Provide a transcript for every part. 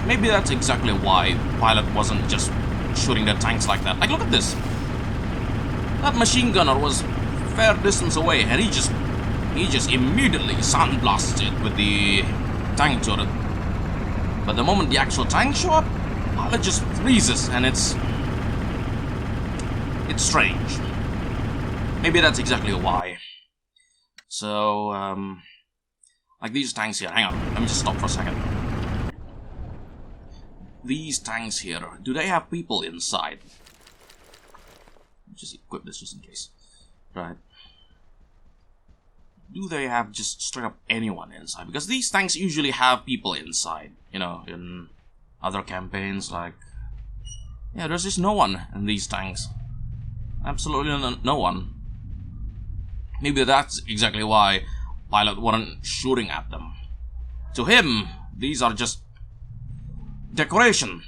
maybe that's exactly why pilot wasn't just shooting their tanks like that. Like, look at this. That machine gunner was fair distance away, and he just immediately sandblasted with the tank turret. But the moment the actual tank show up, pilot just freezes, and it's strange. Maybe that's exactly why. So, like these tanks here, hang on, let me just stop for a second. These tanks here, do they have people inside? Just equip this just in case. Right. Do they have just straight up anyone inside? Because these tanks usually have people inside, you know, in other campaigns, like... Yeah, there's just no one in these tanks. Absolutely no one. Maybe that's exactly why pilot wasn't shooting at them. To him, these are just decoration,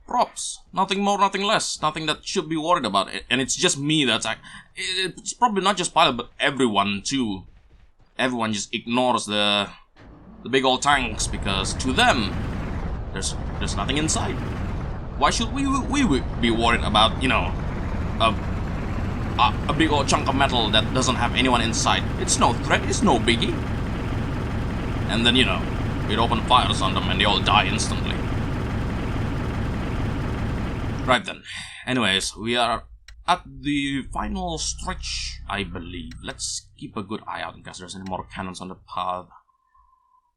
props, nothing more, nothing less, nothing that should be worried about. And it's just me that's it's probably not just pilot, but everyone too. Everyone just ignores the big old tanks because to them, there's nothing inside. Why should we be worried about, you know, a big old chunk of metal that doesn't have anyone inside? It's no threat, it's no biggie. And then, you know, it open fires on them and they all die instantly. Right then. Anyways, we are at the final stretch, I believe. Let's keep a good eye out in case there's any more cannons on the path.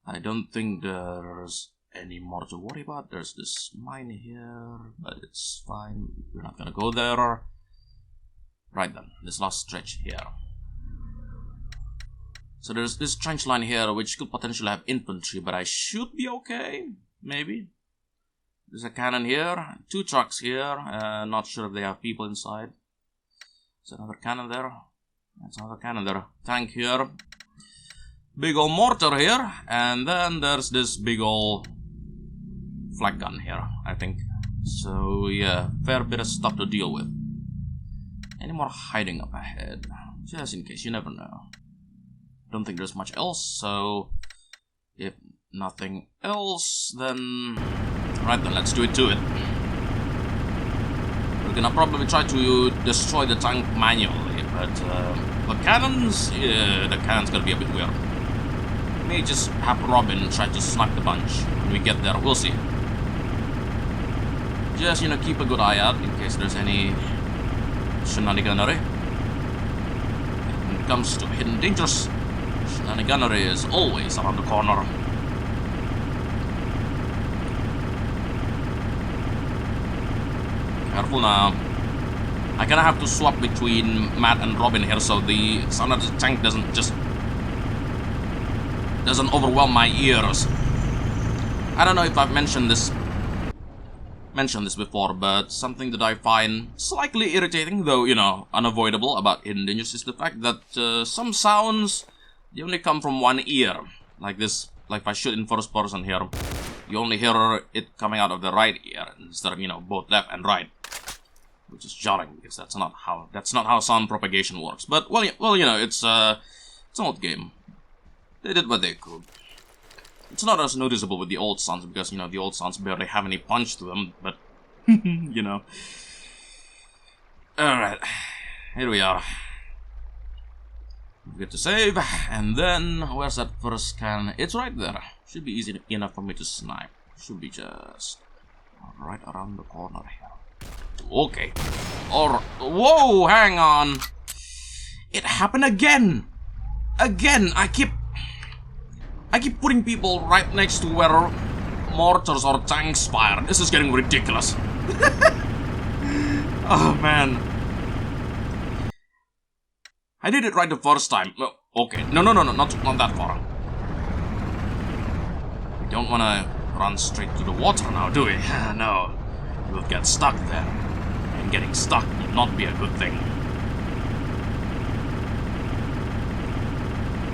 I don't think there's any more to worry about. There's this mine here, but it's fine. We're not gonna go there. Right then, this last stretch here. So there's this trench line here, which could potentially have infantry, but I should be okay, maybe. There's a cannon here, 2 trucks here, not sure if they have people inside. There's another cannon there. That's another cannon there. Tank here. Big old mortar here, and then there's this big old flak gun here, I think. So yeah, fair bit of stuff to deal with. Any more hiding up ahead? Just in case, you never know. Don't think there's much else, so if nothing else, then... Right then, let's do it to it. We're gonna probably try to destroy the tank manually, but the cannons, yeah, the cannon's gonna be a bit weird. May just have Robin try to snipe the bunch when we get there, we'll see. Just, you know, keep a good eye out in case there's any shenaniganery. When it comes to hidden dangers, shenaniganery is always around the corner. Careful now. I'm gonna have to swap between Matt and Robin here so the sound of the tank doesn't overwhelm my ears. I don't know if I've mentioned this before, but something that I find slightly irritating, though, you know, unavoidable about hidden dangers is the fact that some sounds, they only come from one ear. Like this, like if I shoot in first person here, you only hear it coming out of the right ear instead of, you know, both left and right. Which is jarring because that's not how sound propagation works. But well, you know, it's an old game. They did what they could. It's not as noticeable with the old sounds because, you know, the old sounds barely have any punch to them. But you know. All right, here we are. We get to save, and then where's that first cannon? It's right there. Should be easy enough for me to snipe. Should be just right around the corner here. Okay. Or whoa, hang on. It happened again. Again, I keep putting people right next to where mortars or tanks fire. This is getting ridiculous. Oh man. I did it right the first time. No, okay. No, not that far. We don't wanna run straight to the water now, do we? No. We'll get stuck there. And getting stuck would not be a good thing.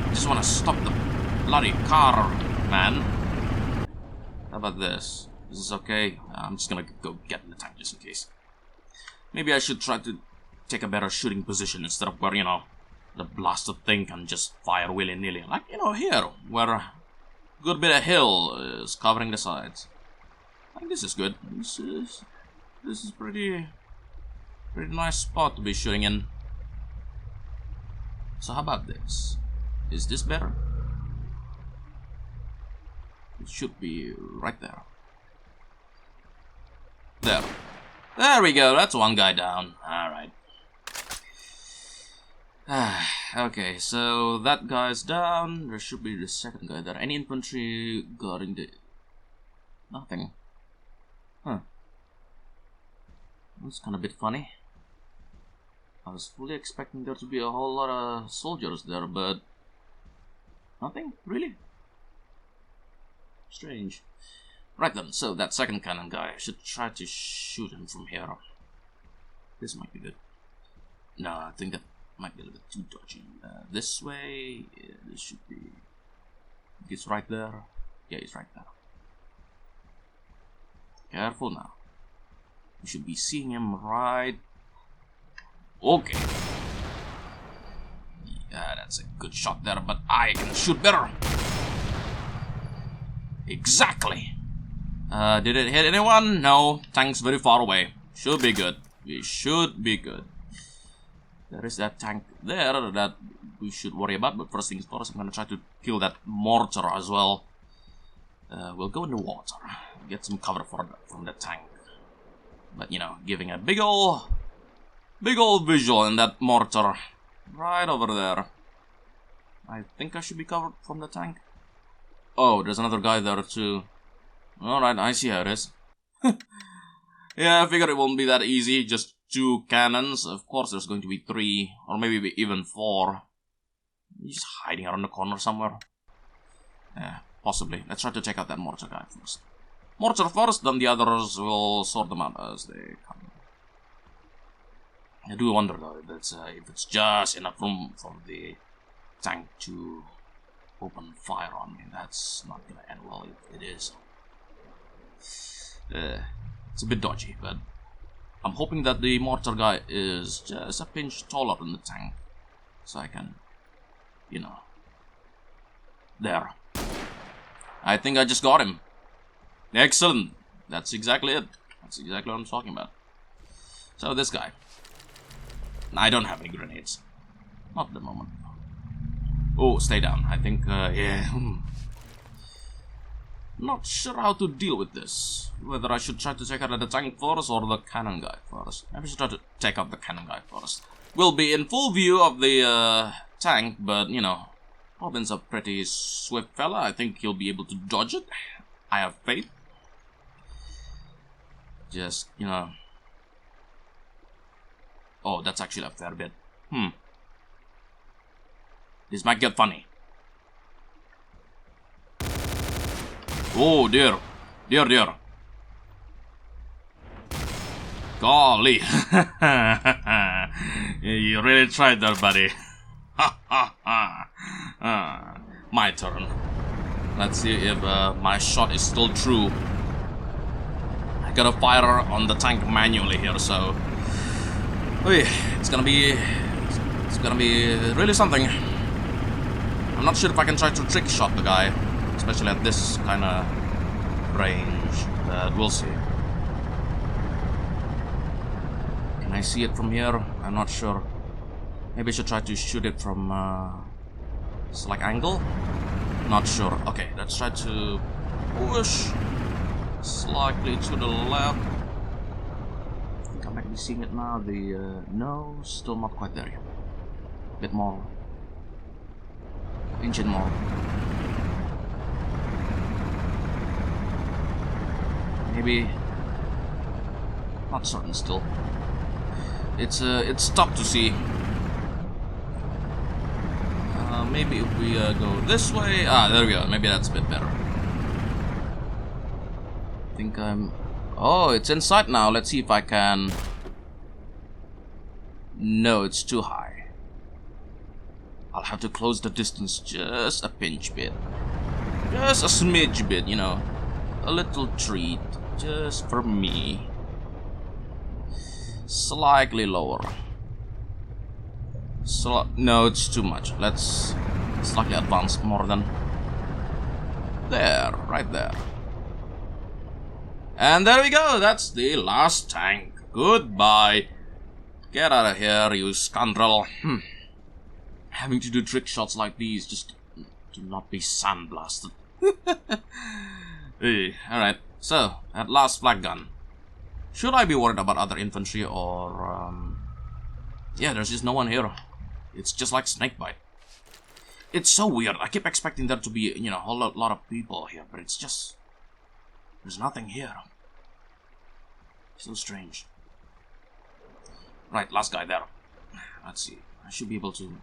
I just want to stop the bloody car, man. How about this? Is this okay? I'm just gonna go get in the tank just in case. Maybe I should try to take a better shooting position instead of where, you know, the blasted thing can just fire willy-nilly. Like, you know, here, where a good bit of hill is covering the sides. I think this is good. This is pretty nice spot to be shooting in. So how about this? Is this better? It should be right there. There we go. That's one guy down. Alright. Okay, so that guy's down. There should be the second guy there. Any infantry guarding the... Nothing. Huh. That's kind of a bit funny. I was fully expecting there to be a whole lot of soldiers there, but... Nothing? Really? Strange. Right then, so that second cannon guy, I should try to shoot him from here. This might be good. No, I think that might be a little bit too dodgy. This way, yeah, this should be... He's right there. Yeah, he's right there. Careful now. You should be seeing him right... Okay. Yeah, that's a good shot there, but I can shoot better. Exactly. Did it hit anyone? No. Tank's very far away. Should be good. We should be good. There is that tank there that we should worry about, but first things first, I'm gonna try to kill that mortar as well. We'll go in the water. Get some cover from the tank. But, you know, giving a big ol' visual in that mortar. Right over there. I think I should be covered from the tank. Oh, there's another guy there too. Alright, I see how it is. Yeah, I figured it won't be that easy. Just 2 cannons. Of course there's going to be 3, or maybe even 4. He's hiding around the corner somewhere. Yeah, possibly. Let's try to check out that mortar guy first. Mortar first, then the others will sort them out as they come. I do wonder though if it's just enough room for the tank to open fire on me. That's not gonna end well if it is. It's a bit dodgy, but I'm hoping that the mortar guy is just a pinch taller than the tank, so I can, you know, there. I think I just got him. Excellent. That's exactly it. That's exactly what I'm talking about. So this guy. I don't have any grenades. Not at the moment. Oh, stay down. I think, yeah. Not sure how to deal with this. Whether I should try to take out the tank first or the cannon guy first. Maybe I should try to take out the cannon guy first. We'll be in full view of the tank, but, you know, Robin's a pretty swift fella. I think he'll be able to dodge it. I have faith. Just, you know... Oh, that's actually a fair bit. This might get funny. Oh, dear. Dear. Golly. You really tried there, buddy. My turn. Let's see if my shot is still true. I gotta fire on the tank manually here, so... It's gonna be really something. I'm not sure if I can try to trick shot the guy, especially at this kind of range, but we'll see. Can I see it from here? I'm not sure. Maybe I should try to shoot it from select angle? Not sure. Okay, let's try to push slightly to the left. I think I might be seeing it now. No, still not quite there yet. A bit more. Engine more. Maybe. Not certain still. It's tough to see. Maybe if we go this way. There we go. Maybe that's a bit better. I think I'm... Oh, it's inside now. Let's see if I can... No, it's too high. I'll have to close the distance just a pinch bit. Just a smidge bit, you know. A little treat. Just for me. Slightly lower. No, it's too much. Let's slightly advance more than... There, right there. And there we go, that's the last tank. Goodbye. Get out of here, you scoundrel. Having to do trick shots like these just to not be sandblasted. Hey, alright, so, at last flak gun. Should I be worried about other infantry or... Yeah, there's just no one here. It's just like snakebite. It's so weird. I keep expecting there to be, you know, a whole lot of people here, but it's just... There's nothing here. So strange. Right, last guy there. Let's see. I should be able to...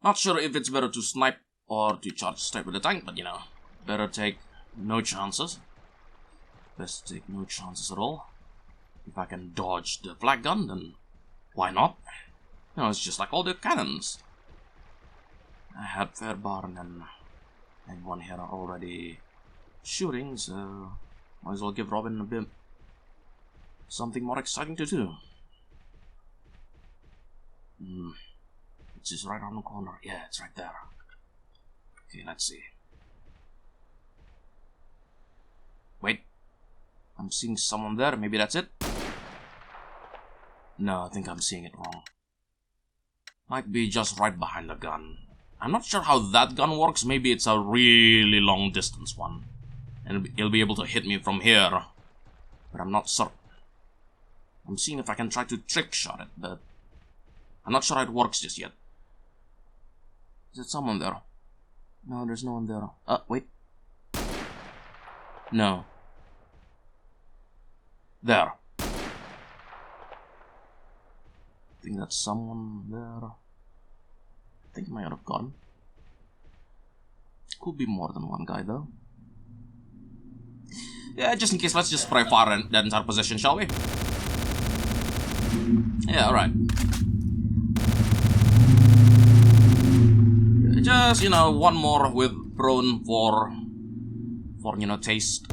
Not sure if it's better to snipe or to charge straight with the tank, but you know, better take no chances. Best take no chances at all. If I can dodge the flak gun, then why not? You know, it's just like all the cannons. I had Fairbarn and one here already shooting, so might as well give Robin a bit something more exciting to do. It's just right around the corner. Yeah, it's right there. Okay, let's see. Wait. I'm seeing someone there. Maybe that's it? No, I think I'm seeing it wrong. Might be just right behind the gun. I'm not sure how that gun works. Maybe it's a really long distance one. And it'll be able to hit me from here. But I'm not certain. I'm seeing if I can try to trick shot it, but I'm not sure how it works just yet. Is there someone there? No, there's no one there. Wait. No. There. I think that's someone there. I think I might have gone. Could be more than one guy though. Yeah, just in case, let's just spray fire that entire position, shall we? Yeah, alright. Just, you know, one more with prone for you know, taste.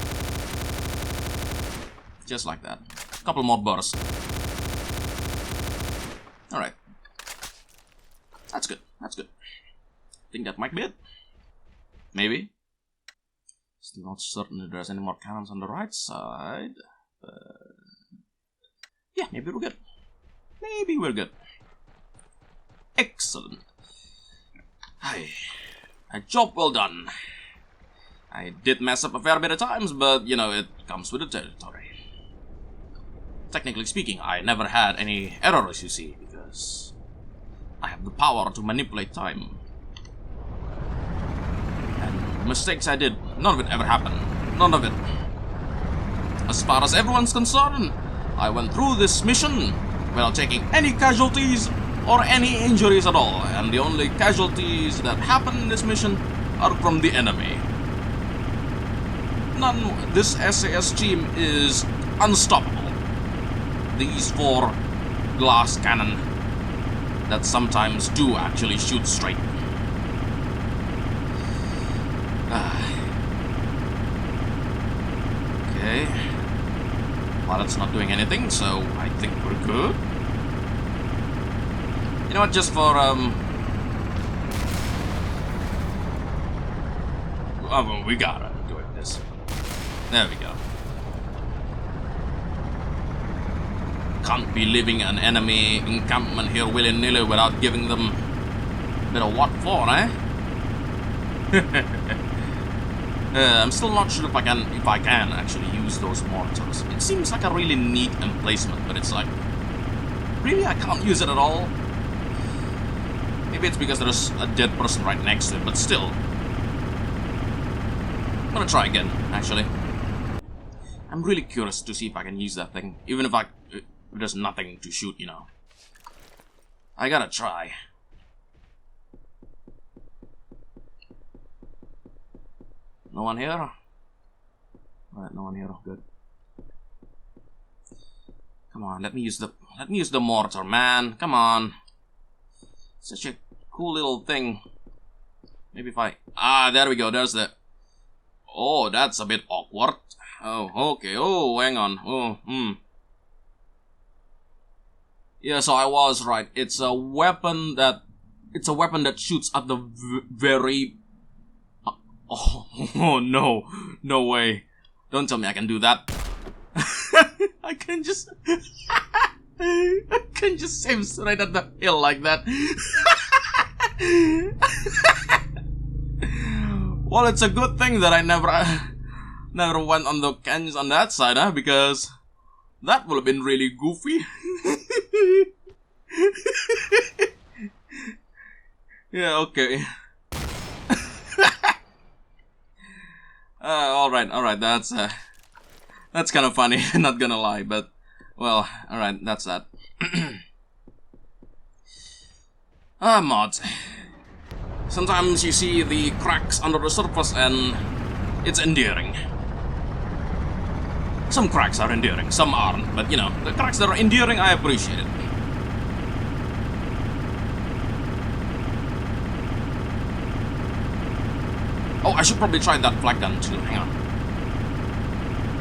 Just like that. Couple more bursts. Alright. That's good. That's good. I think that might be it. Maybe. Still not certain if there's any more cannons on the right side. Yeah, maybe we're good. Maybe we're good. Excellent. Hey, a job well done. I did mess up a fair bit of times, but, you know, it comes with the territory. Technically speaking, I never had any errors, you see, because I have the power to manipulate time. And the mistakes I did, none of it ever happened. None of it. As far as everyone's concerned, I went through this mission without taking any casualties or any injuries at all, and the only casualties that happen in this mission are from the enemy. This SAS team is unstoppable. These 4 glass cannon that sometimes do actually shoot straight. Okay. Well, it's not doing anything, so I think we're good. You know what, just for, well, we gotta do it this. There we go. Can't be leaving an enemy encampment here willy-nilly without giving them a bit of what for, eh? I'm still not sure if I can actually use those mortars. It seems like a really neat emplacement, but it's like, really, I can't use it at all. Maybe it's because there's a dead person right next to it, but still. I'm gonna try again, actually. I'm really curious to see if I can use that thing, even if there's nothing to shoot, you know. I gotta try. No one here? Alright, no one here. Good. Come on, let me use the mortar, man. Come on. Such a cool little thing. Maybe if I... there we go. There's the... Oh, that's a bit awkward. Oh, okay. Oh, hang on. Oh, Yeah, so I was right. It's a weapon that shoots at the very... Oh, no. No way. Don't tell me I can do that. I can just I can just aim straight at the hill like that. Well, it's a good thing that I never went on the canyons on that side, huh? Because that would have been really goofy. Yeah, okay. Alright, that's kind of funny, not gonna lie, but, well, alright, that's that. Mods. Sometimes you see the cracks under the surface and it's endearing. Some cracks are endearing, some aren't, but you know, the cracks that are endearing, I appreciate it. Oh, I should probably try that flak gun too, hang on.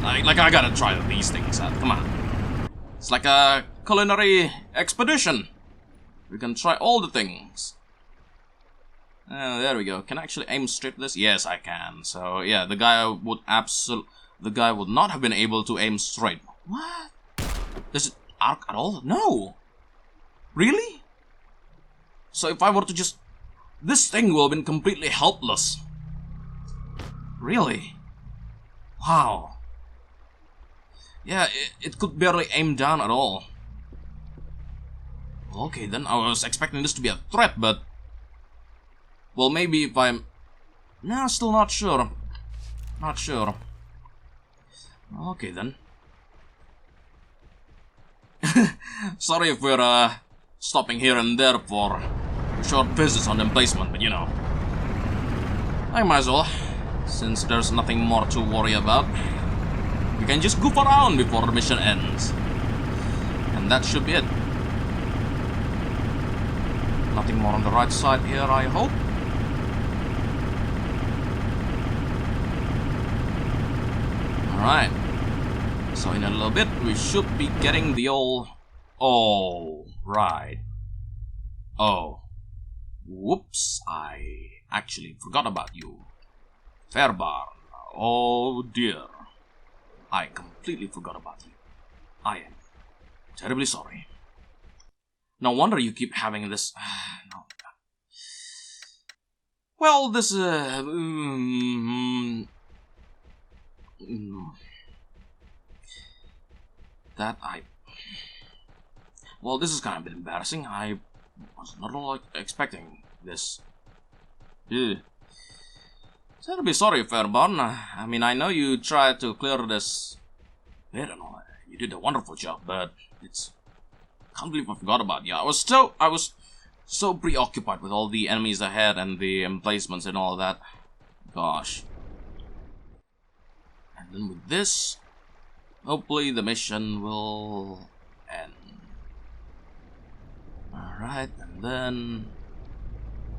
Like I gotta try these things out, come on. It's like a culinary expedition. We can try all the things. There we go. Can I actually aim straight this? Yes, I can. So yeah, the guy would not have been able to aim straight. What? Does it arc at all? No. Really? So if I were to just... This thing will have been completely helpless. Really? Wow. Yeah, it could barely aim down at all. Okay, then I was expecting this to be a threat, but... Well, maybe if I'm... No, still not sure. Not sure. Okay, then. Sorry if we're stopping here and there for short visits on emplacement, but you know. I might as well, since there's nothing more to worry about. We can just goof around before the mission ends. And that should be it. Nothing more on the right side here, I hope. Alright. So in a little bit, we should be getting the old... Oh, right. Oh. Whoops, I actually forgot about you. Fairbarn. Oh dear. I completely forgot about you. I am terribly sorry. No wonder you keep having this... no. Well, this... that I... Well, this is kind of a bit embarrassing. I was not at all expecting this. Terribly sorry, Fairborn. I mean, I know you tried to clear this bit and all. You did a wonderful job, but it's... Can't believe I forgot about you. I was so preoccupied with all the enemies ahead and the emplacements and all that. Gosh. And then with this, hopefully the mission will end. Alright, and then...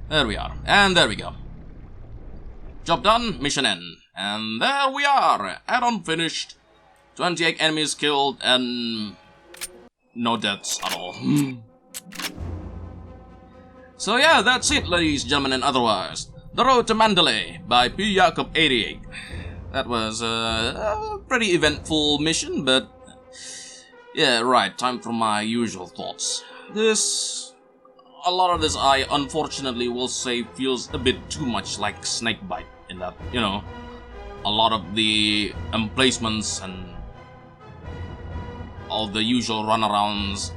There we are. And there we go. Job done, mission end. And there we are. Add-on finished. 28 enemies killed and... no deaths at all. So yeah, that's it, ladies, gentlemen, and otherwise. The Road to Mandalay by P. Jacob 88. That was a pretty eventful mission, but... yeah, right, time for my usual thoughts. A lot of this I unfortunately will say feels a bit too much like Snakebite, in that, you know, a lot of the emplacements and all the usual runarounds.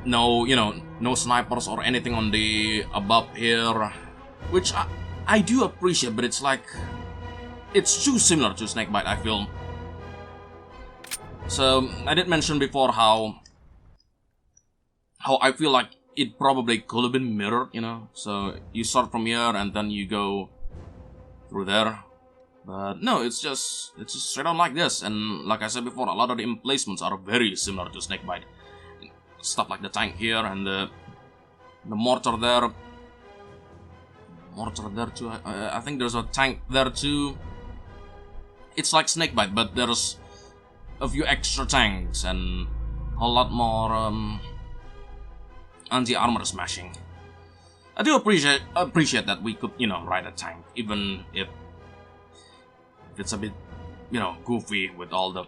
No, you know, no snipers or anything on the above here, which I do appreciate, but it's like, it's too similar to Snakebite, I feel. So, I did mention before how I feel like it probably could have been mirrored, you know, so you start from here and then you go through there. But no, it's just straight on like this, and like I said before, a lot of the emplacements are very similar to Snakebite. Stuff like the tank here and the mortar there. Mortar there too. I think there's a tank there too. It's like Snakebite, but there's a few extra tanks and a lot more anti-armor smashing. I do appreciate that we could, you know, ride a tank, even if it's a bit you know, goofy with all the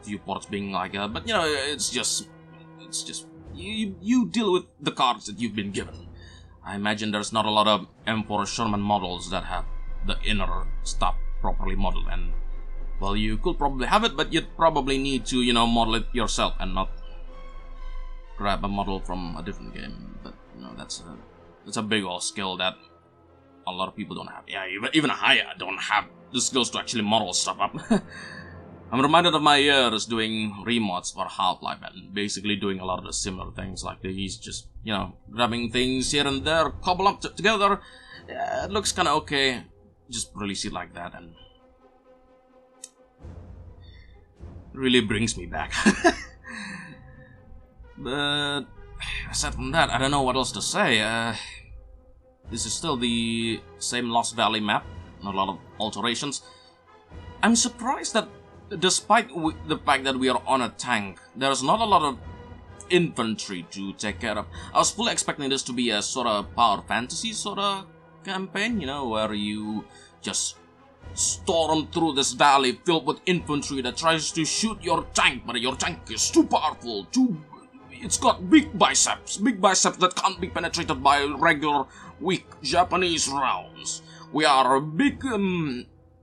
viewports being like, but you know, it's just you deal with the cards that you've been given. I imagine there's not a lot of M4 Sherman models that have the inner stuff properly modeled, and well, you could probably have it, but you'd probably need to, you know, model it yourself and not grab a model from a different game. But you know, that's a big old skill that a lot of people don't have. Yeah, even I don't have the skills to actually model stuff up. I'm reminded of my years doing remods for Half-Life and basically doing a lot of the similar things like these, just, you know, grabbing things here and there, cobble up together. Yeah, it looks kind of okay. Just release it like that, and it really brings me back. But aside from that, I don't know what else to say. This is still the same Lost Valley map, not a lot of alterations. I'm surprised that despite the fact that we are on a tank, there's not a lot of infantry to take care of. I was fully expecting this to be a sort of power fantasy sort of campaign, you know, where you just storm through this valley filled with infantry that tries to shoot your tank, but your tank is too powerful, it's got big biceps that can't be penetrated by regular weak Japanese rounds. We are a big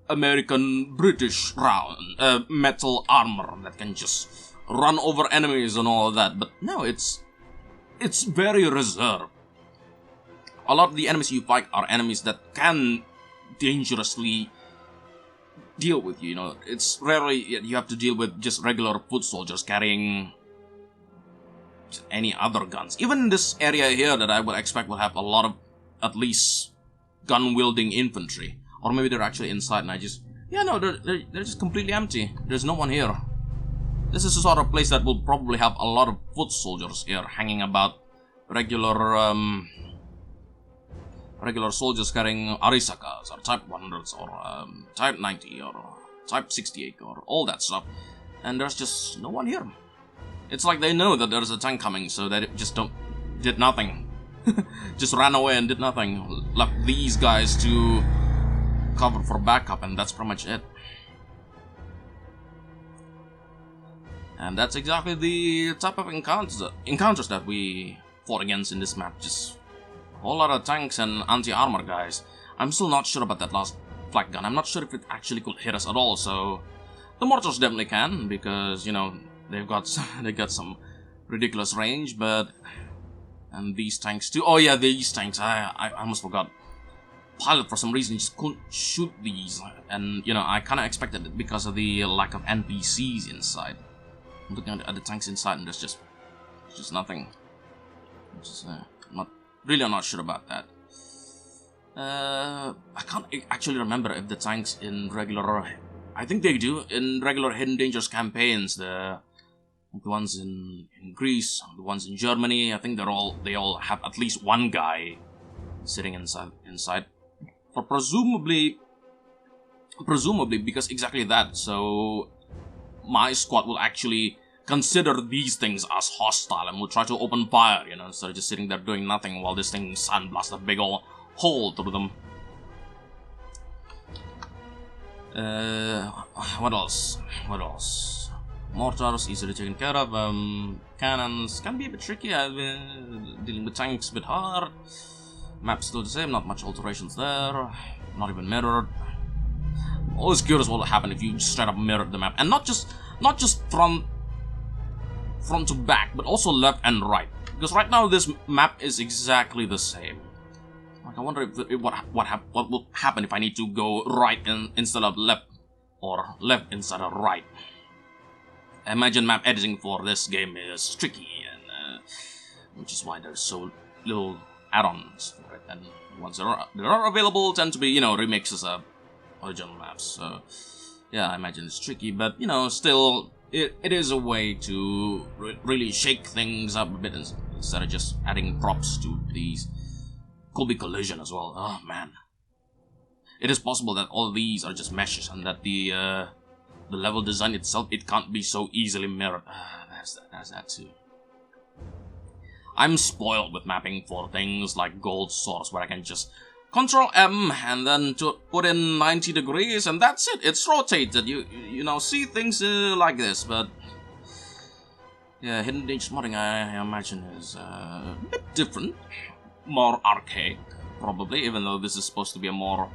American British round metal armor that can just run over enemies and all of that, but no, it's very reserved. A lot of the enemies you fight are enemies that can dangerously deal with you, you know. It's rarely you have to deal with just regular foot soldiers carrying any other guns. Even in this area here that I would expect will have a lot of at least gun-wielding infantry. Or maybe they're actually inside and I just... Yeah, no, they're just completely empty. There's no one here. This is the sort of place that will probably have a lot of foot soldiers here hanging about. Regular soldiers carrying Arisakas or Type 100s or Type 90 or Type 68 or all that stuff. And there's just no one here. It's like they know that there's a tank coming, so they just did nothing. Just ran away and did nothing. Left these guys to cover for backup, and that's pretty much it. And that's exactly the type of encounters that we fought against in this map. Just a whole lot of tanks and anti-armor guys. I'm still not sure about that last flak gun. I'm not sure if it actually could hit us at all, so the mortars definitely can, because, you know, they got some ridiculous range, but... And these tanks too. Oh yeah, these tanks. I almost forgot. Pilot, for some reason, just couldn't shoot these. And, you know, I kind of expected it because of the lack of NPCs inside. I'm looking at the tanks inside and there's just nothing. Just, I'm not sure about that. I can't actually remember if the tanks in regular... I think they do. In regular Hidden Dangers campaigns, the ones in Greece, the ones in Germany, I think they all have at least one guy sitting inside. For presumably because exactly that, so my squad will actually consider these things as hostile and will try to open fire, you know, instead of just sitting there doing nothing while this thing sandblasts a big ol' hole through them. What else? Mortars easily taken care of. Cannons can be a bit tricky. Dealing with tanks a bit hard. Map's still the same, not much alterations there. Not even mirrored. Always curious what will happen if you straight up mirror the map, and not just front to back, but also left and right. Because right now this map is exactly the same. Like, I wonder what will happen if I need to go right instead of left, or left instead of right. I imagine map editing for this game is tricky, and which is why there's so little add-ons for it. And the ones that are available tend to be, you know, remixes of original maps. So yeah, I imagine it's tricky, but you know, still, it is a way to really shake things up a bit instead of just adding props to these. Could be collision as well. Oh man, it is possible that all of these are just meshes and that the level design itself, it can't be so easily mirrored. There's that too. I'm spoiled with mapping for things like gold source, where I can just Control M and then to put in 90 degrees, and that's it. It's rotated. You know, see things like this, but yeah, Hidden Dangers modding I imagine is a bit different, more archaic probably, even though this is supposed to be a more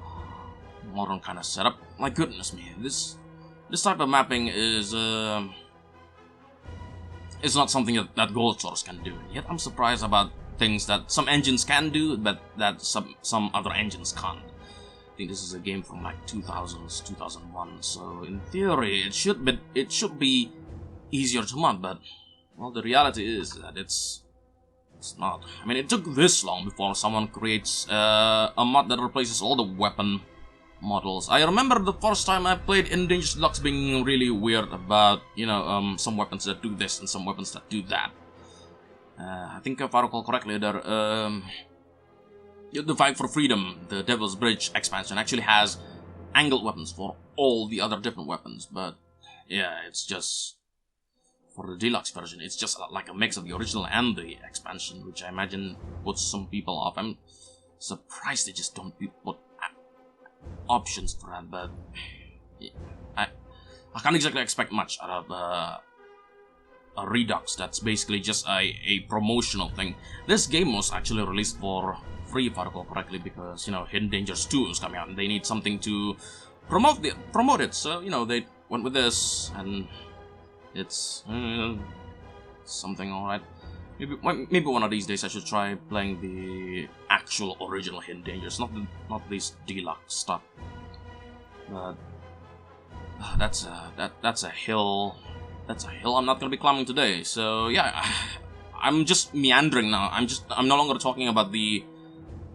modern kind of setup. My goodness me, this type of mapping is not something that Gold Source can do. Yet I'm surprised about things that some engines can do, but that some other engines can't. I think this is a game from like 2000s, 2001, so in theory it should be easier to mod, but well, the reality is that it's not. I mean, it took this long before someone creates a mod that replaces all the weapon models. I remember the first time I played in Dangerous Deluxe being really weird about, you know, some weapons that do this and some weapons that do that. I think if I recall correctly, the Fight for Freedom, the Devil's Bridge expansion, actually has angled weapons for all the other different weapons, but yeah, it's just, for the deluxe version, it's just like a mix of the original and the expansion, which I imagine puts some people off. I'm surprised they just don't put options for that, but I can't exactly expect much out of a Redux that's basically just a promotional thing. This game was actually released for free, if I recall correctly, because, you know, Hidden Dangers 2 is coming out and they need something to promote it, so, you know, they went with this, and it's something alright. Maybe one of these days I should try playing the actual original Hidden Dangers, not this deluxe stuff. But that's a hill. That's a hill I'm not gonna be climbing today. So yeah, I'm just meandering now. I'm no longer talking about the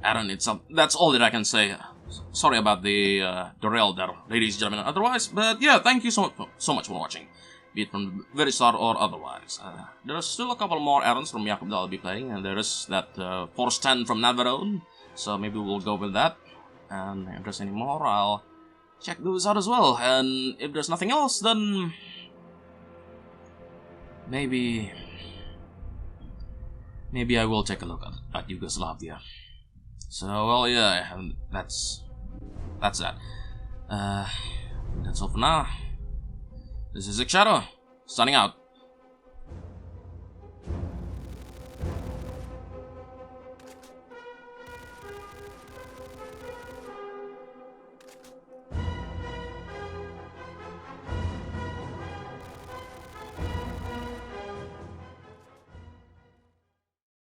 addon itself. That's all that I can say. Sorry about the derail there, ladies and gentlemen. Otherwise, but yeah, thank you so much for watching, be it from the very start or otherwise. There's still a couple more addons from Jakob that I'll be playing, and there is that Force 10 from Navarone, so maybe we'll go with that. And if there's any more, I'll check those out as well. And if there's nothing else, then maybe I will take a look at Yugoslavia. So, well, yeah, that's that. That's all for now. This is Shadow, signing out.